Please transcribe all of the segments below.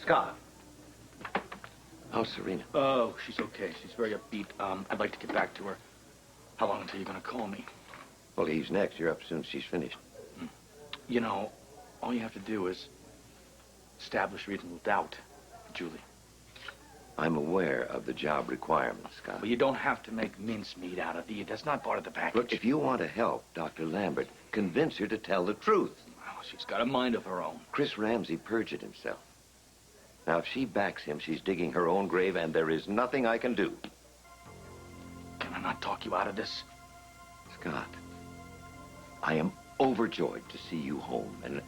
Scott. How's Serena? Oh, she's okay. She's very upbeat. I'd like to get back to her. How long until you're going to call me? Well, he's next. You're up as soon as she's finished. You know, all you have to do is establish reasonable doubt, Julie. I'm aware of the job requirements, Scott. But you don't have to make mincemeat out of it. That's not part of the package. Look, if you want to help Dr. Lambert, convince her to tell the truth. Well, she's got a mind of her own. Chris Ramsey perjured himself. Now, if she backs him, she's digging her own grave, and there is nothing I can do. Can I not talk you out of this? Scott, I am overjoyed to see you home, and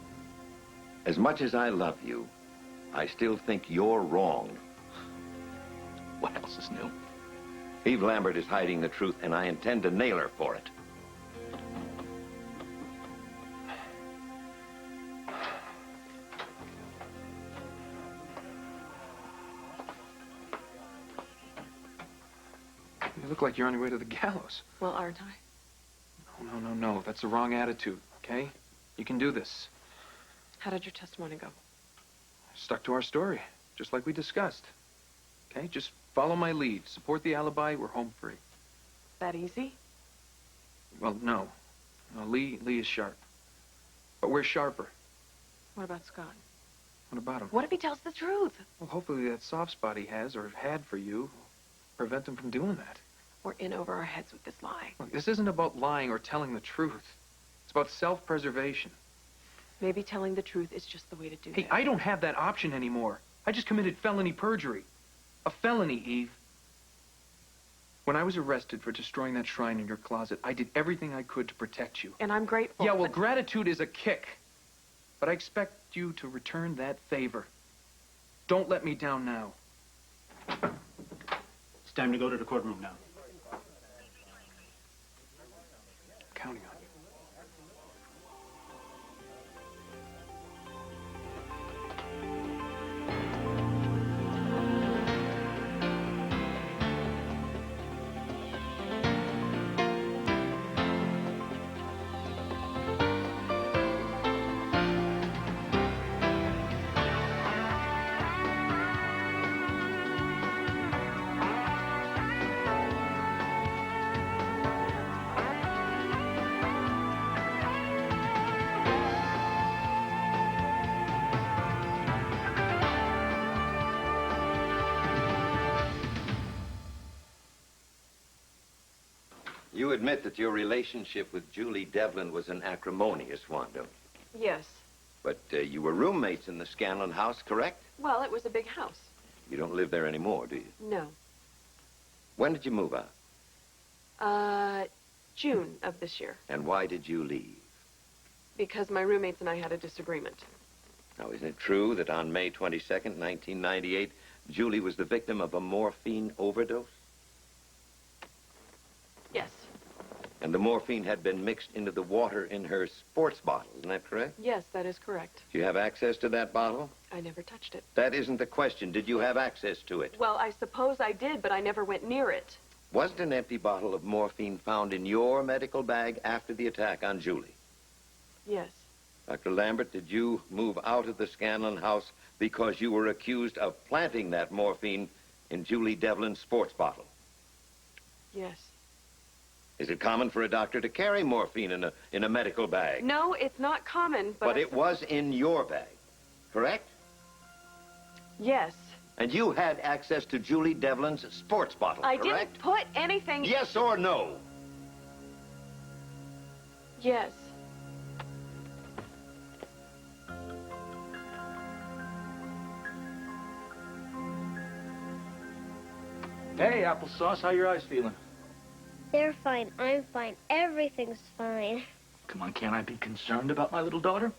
as much as I love you, I still think you're wrong. What else is new? Eve Lambert is hiding the truth, and I intend to nail her for it. You look like you're on your way to the gallows. Well, aren't I? No. That's the wrong attitude, okay? You can do this. How did your testimony go? Stuck to our story, just like we discussed. Okay, just follow my lead. Support the alibi, we're home free. That easy? Well, no. No, Lee is sharp. But we're sharper. What about Scott? What about him? What if he tells the truth? Well, hopefully that soft spot he has, or had for you, prevent him from doing that. We're in over our heads with this lie. Look, this isn't about lying or telling the truth. It's about self-preservation. Maybe telling the truth is just the way to do it. Hey, I don't have that option anymore. I just committed felony perjury. A felony, Eve. When I was arrested for destroying that shrine in your closet, I did everything I could to protect you. And I'm grateful. Yeah, well, gratitude is a kick. But I expect you to return that favor. Don't let me down now. It's time to go to the courtroom now. Counting on you. You admit that your relationship with Julie Devlin was an acrimonious one, don't you? Yes. But you were roommates in the Scanlon house, correct? Well, it was a big house. You don't live there anymore, do you? No. When did you move out? June of this year. And why did you leave? Because my roommates and I had a disagreement. Now, isn't it true that on May 22nd, 1998, Julie was the victim of a morphine overdose? Yes. And the morphine had been mixed into the water in her sports bottle, isn't that correct? Yes, that is correct. Do you have access to that bottle? I never touched it. That isn't the question. Did you have access to it? Well, I suppose I did, but I never went near it. Wasn't an empty bottle of morphine found in your medical bag after the attack on Julie? Yes. Dr. Lambert, did you move out of the Scanlon house because you were accused of planting that morphine in Julie Devlin's sports bottle? Yes. Is it common for a doctor to carry morphine in a medical bag? No, it's not common, but... But it was in your bag, correct? Yes. And you had access to Julie Devlin's sports bottle, I correct? didn't put anything... Yes or no? Yes. Hey, applesauce, how your eyes feeling? They're fine. I'm fine. Everything's fine. Come on, can't I be concerned about my little daughter?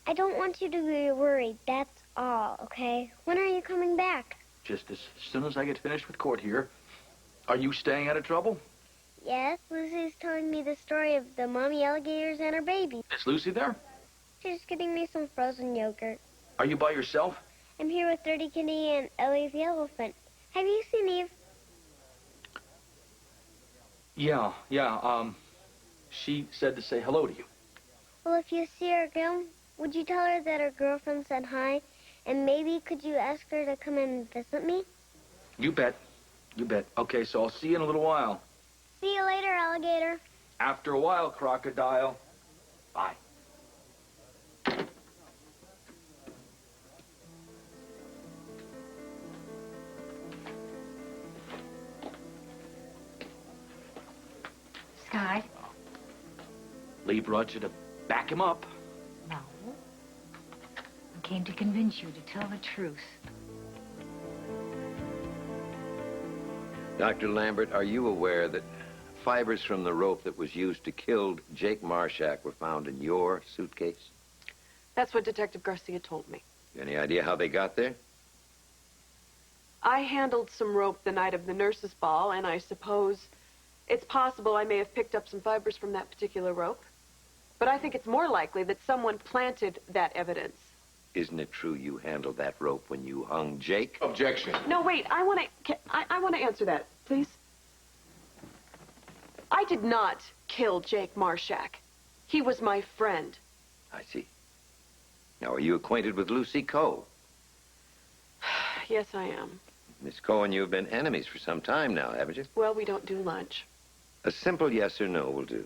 I don't want you to be worried. That's all, okay? When are you coming back? Just as soon as I get finished with court here. Are you staying out of trouble? Yes, Lucy's telling me the story of the mommy alligators and her baby. Is Lucy there? She's getting me some frozen yogurt. Are you by yourself? I'm here with Dirty Kitty and Ellie the elephant. Have you seen Eve? Yeah. She said to say hello to you. Well, if you see her again, would you tell her that her girlfriend said hi And maybe could you ask her to come and visit me? You bet. You bet. Okay, so I'll see you in a little while. See you later, alligator. After a while, crocodile. Bye. Sky? Lee brought you to back him up. No. I came to convince you to tell the truth. Dr. Lambert, are you aware that fibers from the rope that was used to kill Jake Marshak were found in your suitcase? That's what Detective Garcia told me. Any idea how they got there? I handled some rope the night of the nurses' ball, and I suppose it's possible I may have picked up some fibers from that particular rope. But I think it's more likely that someone planted that evidence. Isn't it true you handled that rope when you hung Jake? Objection. No, wait, I want to answer that, please. I did not kill Jake Marshak. He was my friend. I see. Now, are you acquainted with Lucy Coe? Yes, I am. Miss Coe and you have been enemies for some time now, haven't you? Well, we don't do lunch. A simple yes or no will do.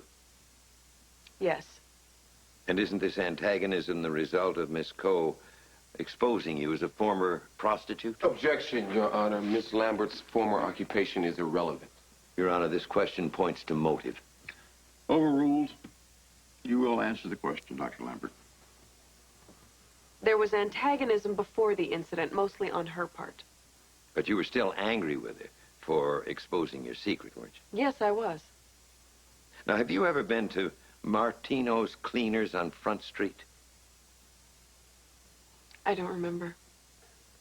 Yes. And isn't this antagonism the result of Miss Coe exposing you as a former prostitute? Objection, Your Honor. Miss Lambert's former occupation is irrelevant. Your Honor, this question points to motive. Overruled. You will answer the question, Dr. Lambert. There was antagonism before the incident, mostly on her part. But you were still angry with her for exposing your secret, weren't you? Yes, I was. Now, have you ever been to Martino's Cleaners on Front Street? I don't remember.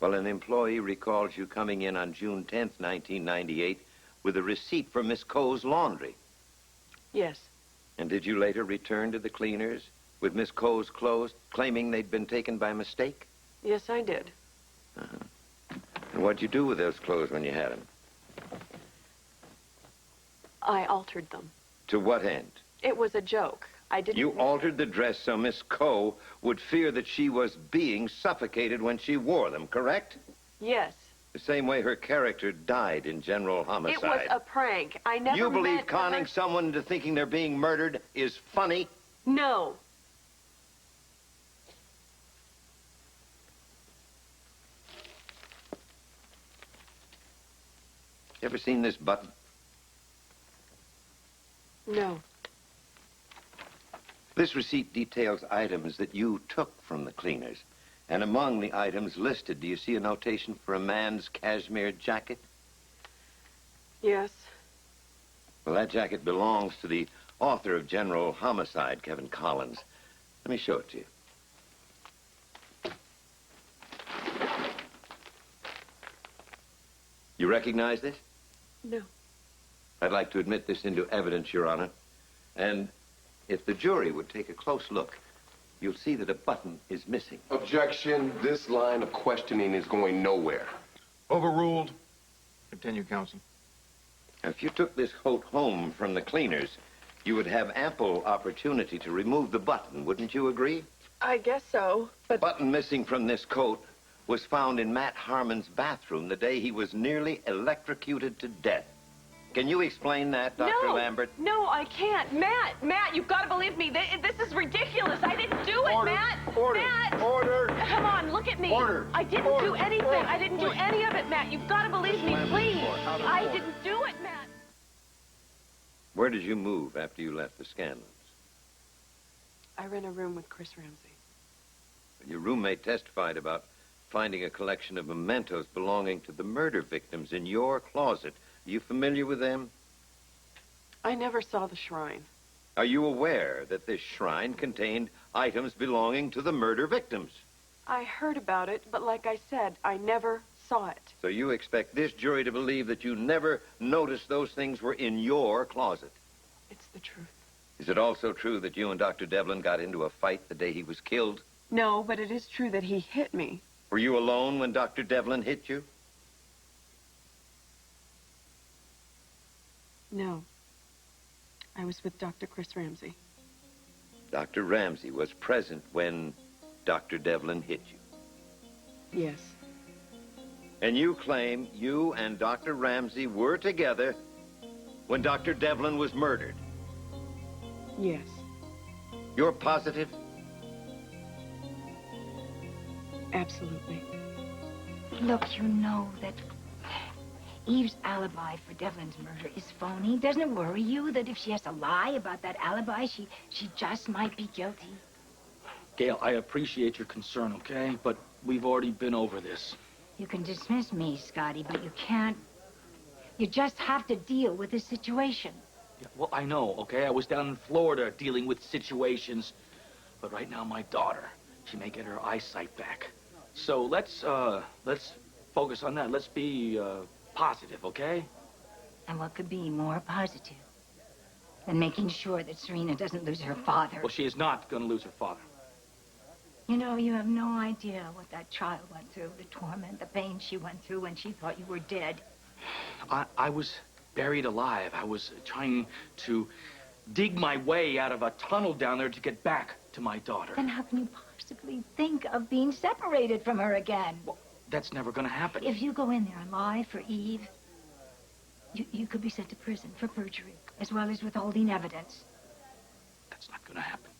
Well, an employee recalls you coming in on June 10th, 1998, with a receipt for Miss Coe's laundry. Yes. And did you later return to the Cleaners with Miss Coe's clothes, claiming they'd been taken by mistake? Yes, I did. And what'd you do with those clothes when you had them? I altered them. To what end? It was a joke. I didn't... You altered the dress so Miss Coe would fear that she was being suffocated when she wore them, correct? Yes. The same way her character died in general homicide. It was a prank. I never You believe meant conning to hurt... someone into thinking they're being murdered is funny? No. You ever seen this button? No. This receipt details items that you took from the Cleaners. And among the items listed, do you see a notation for a man's cashmere jacket? Yes. Well, that jacket belongs to the author of General Homicide, Kevin Collins. Let me show it to you. You recognize this? No. I'd like to admit this into evidence, Your Honor. And if the jury would take a close look, you'll see that a button is missing. Objection. This line of questioning is going nowhere. Overruled. Continue, counsel. Now, if you took this coat home from the Cleaners, you would have ample opportunity to remove the button, wouldn't you agree? I guess so, but... The button missing from this coat was found in Matt Harmon's bathroom the day he was nearly electrocuted to death. Can you explain that, Dr. Lambert? No, I can't. Matt, you've got to believe me. This is ridiculous. I didn't do it, Order, Matt. order, Matt. order. Come on, look at me. Order, I didn't order, do anything. order, I didn't do please. any of it, Matt. You've got to believe me, Lambert, please. out of I order. didn't do it, Matt. Where did you move after you left the Scanlons? I rent a room with Chris Ramsey. Your roommate testified about finding a collection of mementos belonging to the murder victims in your closet. Are you familiar with them? I never saw the shrine. Are you aware that this shrine contained items belonging to the murder victims? I heard about it, but like I said, I never saw it. So you expect this jury to believe that you never noticed those things were in your closet? It's the truth. Is it also true that you and Dr. Devlin got into a fight the day he was killed? No, but it is true that he hit me. Were you alone when Dr. Devlin hit you? No. I was with Dr. Chris Ramsey. Dr. Ramsey was present when Dr. Devlin hit you. Yes. And you claim you and Dr. Ramsey were together when Dr. Devlin was murdered. Yes. You're positive? Absolutely. Look, you know that Eve's alibi for Devlin's murder is phony. Doesn't it worry you that if she has to lie about that alibi, she just might be guilty? Gail, I appreciate your concern, okay? But we've already been over this. You can dismiss me, Scotty, but you can't. You just have to deal with this situation. Yeah, well, I know, okay? I was down in Florida dealing with situations. But right now, my daughter, she may get her eyesight back. So let's focus on that. Let's be, positive, okay? And what could be more positive than making sure that Serena doesn't lose her father? Well, she is not gonna lose her father. You know, you have no idea what that child went through, the torment, the pain she went through when she thought you were dead. I was buried alive. I was trying to dig my way out of a tunnel down there to get back to my daughter. Then how can you possibly think of being separated from her again? Well, that's never gonna happen. If you go in there and lie for Eve, you could be sent to prison for perjury, as well as withholding evidence. That's not gonna happen.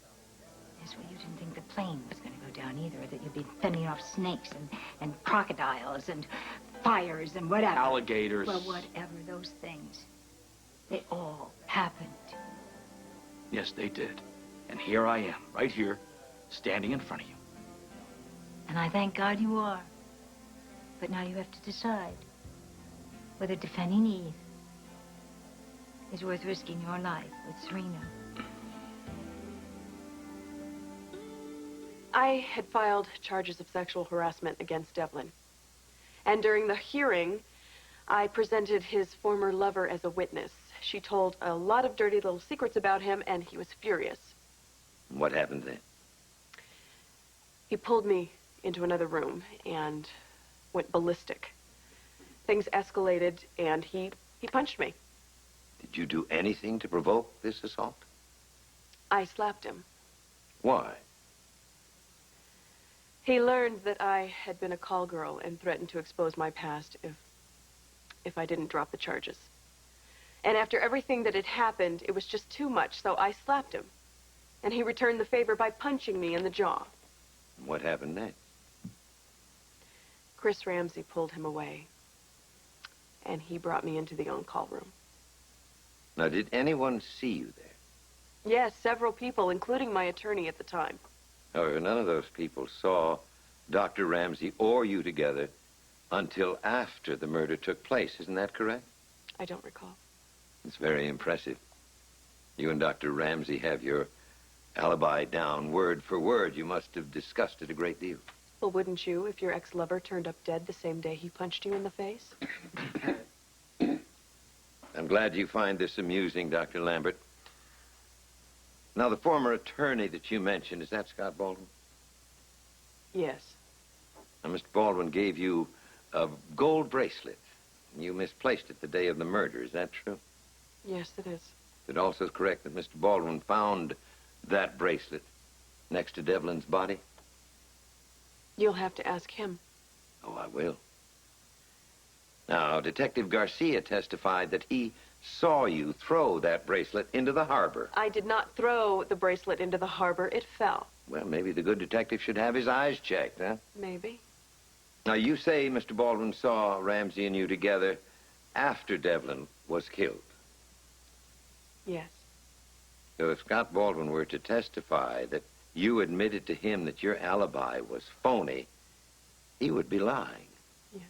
Yes, well, you didn't think the plane was going to go down either, that you'd be fending off snakes and crocodiles and fires and whatever. Alligators. Well, whatever those things, they all happened. Yes, they did. And here I am, right here, standing in front of you. And I thank God you are. But now you have to decide whether defending Eve is worth risking your life with Serena. I had filed charges of sexual harassment against Devlin. And during the hearing, I presented his former lover as a witness. She told a lot of dirty little secrets about him, and he was furious. What happened then? He pulled me into another room and went ballistic. Things escalated, and he punched me. Did you do anything to provoke this assault? I slapped him. Why? He learned that I had been a call girl and threatened to expose my past if I didn't drop the charges. And after everything that had happened, it was just too much, so I slapped him. And he returned the favor by punching me in the jaw. What happened next? Chris Ramsey pulled him away, and he brought me into the on-call room. Now, did anyone see you there? Yes, several people, including my attorney at the time. However, none of those people saw Dr. Ramsey or you together until after the murder took place. Isn't that correct? I don't recall. It's very impressive. You and Dr. Ramsey have your alibi down word for word. You must have discussed it a great deal. Well, wouldn't you if your ex-lover turned up dead the same day he punched you in the face? I'm glad you find this amusing, Dr. Lambert. Now, the former attorney that you mentioned, is that Scott Baldwin? Yes. Now, Mr. Baldwin gave you a gold bracelet. You misplaced it the day of the murder. Is that true? Yes, it is. It also is correct that Mr. Baldwin found that bracelet next to Devlin's body? You'll have to ask him. Oh, I will. Now, Detective Garcia testified that he saw you throw that bracelet into the harbor. I did not throw the bracelet into the harbor. It fell. Well, maybe the good detective should have his eyes checked, huh? Maybe. Now, you say Mr. Baldwin saw Ramsey and you together after Devlin was killed. Yes. So if Scott Baldwin were to testify that you admitted to him that your alibi was phony, he would be lying. Yes.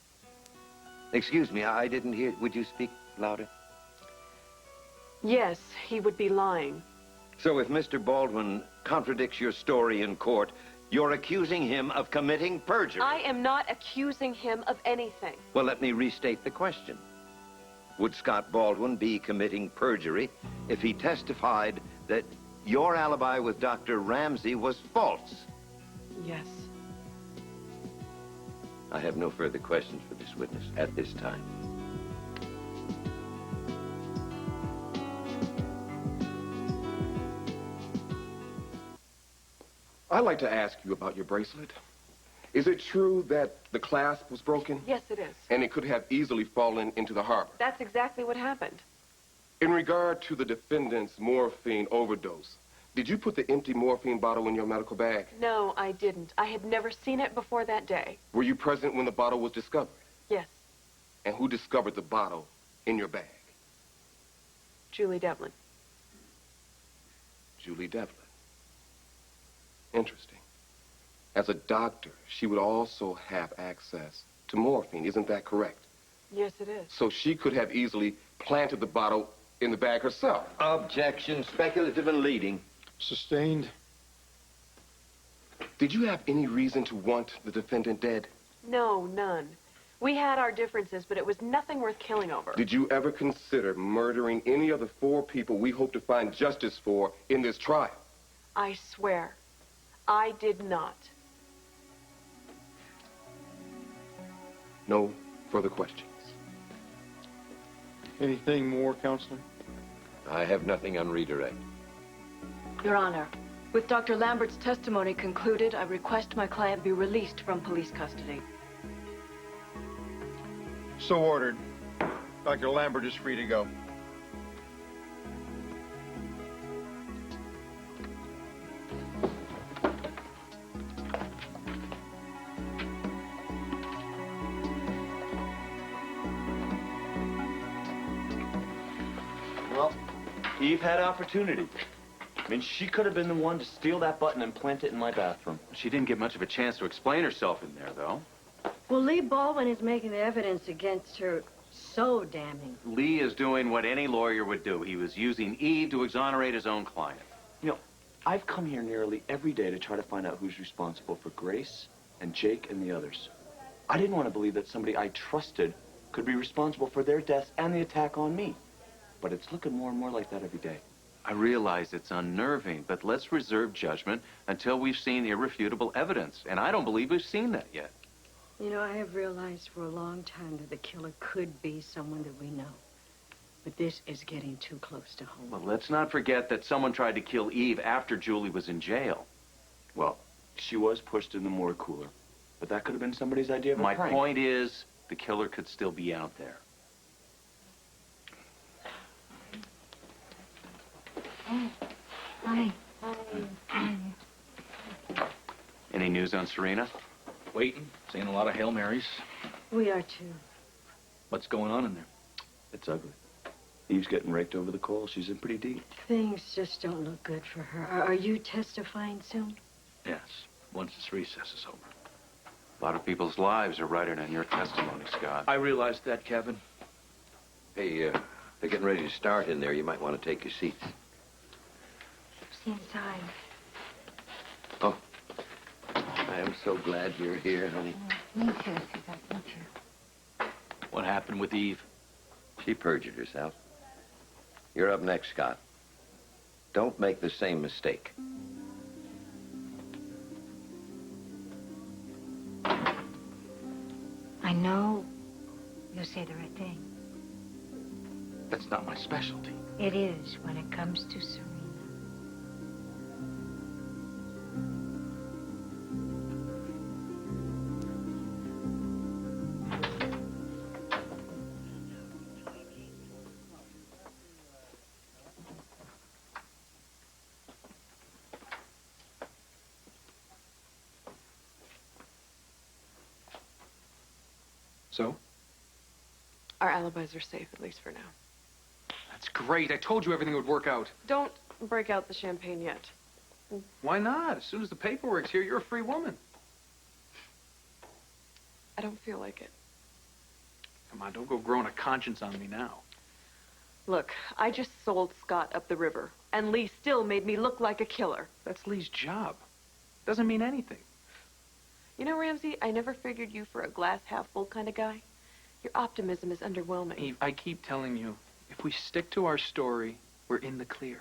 Excuse me, I didn't hear. Would you speak louder? Yes, he would be lying. So if Mr. Baldwin contradicts your story in court, you're accusing him of committing perjury. I am not accusing him of anything. Well, let me restate the question. Would Scott Baldwin be committing perjury if he testified that your alibi with Dr. Ramsey was false? Yes. I have no further questions for this witness at this time. I'd like to ask you about your bracelet. Is it true that the clasp was broken? Yes, it is. And it could have easily fallen into the harbor? That's exactly what happened. In regard to the defendant's morphine overdose, did you put the empty morphine bottle in your medical bag? No, I didn't. I had never seen it before that day. Were you present when the bottle was discovered? Yes, And who discovered the bottle in your bag? Julie Devlin. Julie Devlin. Interesting. As a doctor, she would also have access to morphine. Isn't that correct? Yes, it is. So she could have easily planted the bottle in the bag herself. Objection. Speculative and leading. Sustained. Did you have any reason to want the defendant dead? No, none. We had our differences, but it was nothing worth killing over. Did you ever consider murdering any of the 4 people we hope to find justice for in this trial? I swear, I did not. No further questions. Anything more, Counselor? I have nothing on redirect. Your Honor, with Dr. Lambert's testimony concluded, I request my client be released from police custody. So ordered. Dr. Lambert is free to go. Well, Eve had opportunity. I mean, she could have been the one to steal that button and plant it in my bathroom. She didn't get much of a chance to explain herself in there, though. Well, Lee Baldwin is making the evidence against her so damning. Lee is doing what any lawyer would do. He was using Eve to exonerate his own client. You know, I've come here nearly every day to try to find out who's responsible for Grace and Jake and the others. I didn't want to believe that somebody I trusted could be responsible for their deaths and the attack on me. But it's looking more and more like that every day. I realize it's unnerving, but let's reserve judgment until we've seen irrefutable evidence. And I don't believe we've seen that yet. You know, I have realized for a long time that the killer could be someone that we know. But this is getting too close to home. Well, let's not forget that someone tried to kill Eve after Julie was in jail. Well, she was pushed in the morgue cooler. But that could have been somebody's idea of a My prank. point is, the killer could still be out there. Oh, hi. Any news on Serena? Waiting, saying a lot of Hail Marys. We are too. What's going on in there? It's ugly. Eve's getting raked over the coals. She's in pretty deep. Things just don't look good for her. Are you testifying soon? Yes, once this recess is over. A lot of people's lives are riding on your testimony, Scott. I realized that, Kevin. Hey, they're getting ready to start in there. You might want to take your seats. See inside. Oh, I am so glad you're here, honey. Me too, Scott, me too. What happened with Eve? She perjured herself. You're up next, Scott. Don't make the same mistake. I know you'll say the right thing. That's not my specialty. It is when it comes to Serena. So? Our alibis are safe, at least for now. That's great. I told you everything would work out. Don't break out the champagne yet. Why not? As soon as the paperwork's here, you're a free woman. I don't feel like it. Come on, don't go growing a conscience on me now. Look, I just sold Scott up the river, and Lee still made me look like a killer. That's Lee's job. Doesn't mean anything. You know, Ramsey, I never figured you for a glass half full kind of guy. Your optimism is underwhelming. Eve, I keep telling you, if we stick to our story, we're in the clear.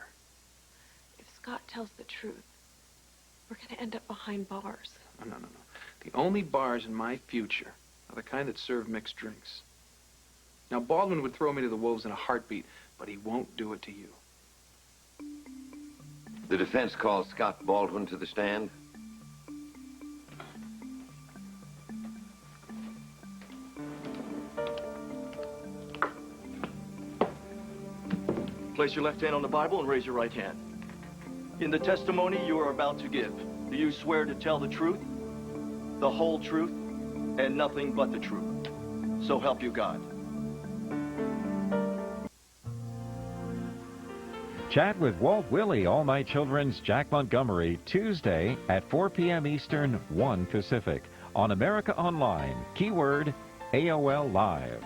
If Scott tells the truth, we're going to end up behind bars. No. The only bars in my future are the kind that serve mixed drinks. Now, Baldwin would throw me to the wolves in a heartbeat, but he won't do it to you. The defense calls Scott Baldwin to the stand. Place your left hand on the Bible and raise your right hand. In the testimony you are about to give, do you swear to tell the truth, the whole truth, and nothing but the truth? So help you God. Chat with Walt Willey, All My Children's Jack Montgomery, Tuesday at 4 p.m. Eastern, 1 Pacific. On America Online, keyword AOL Live.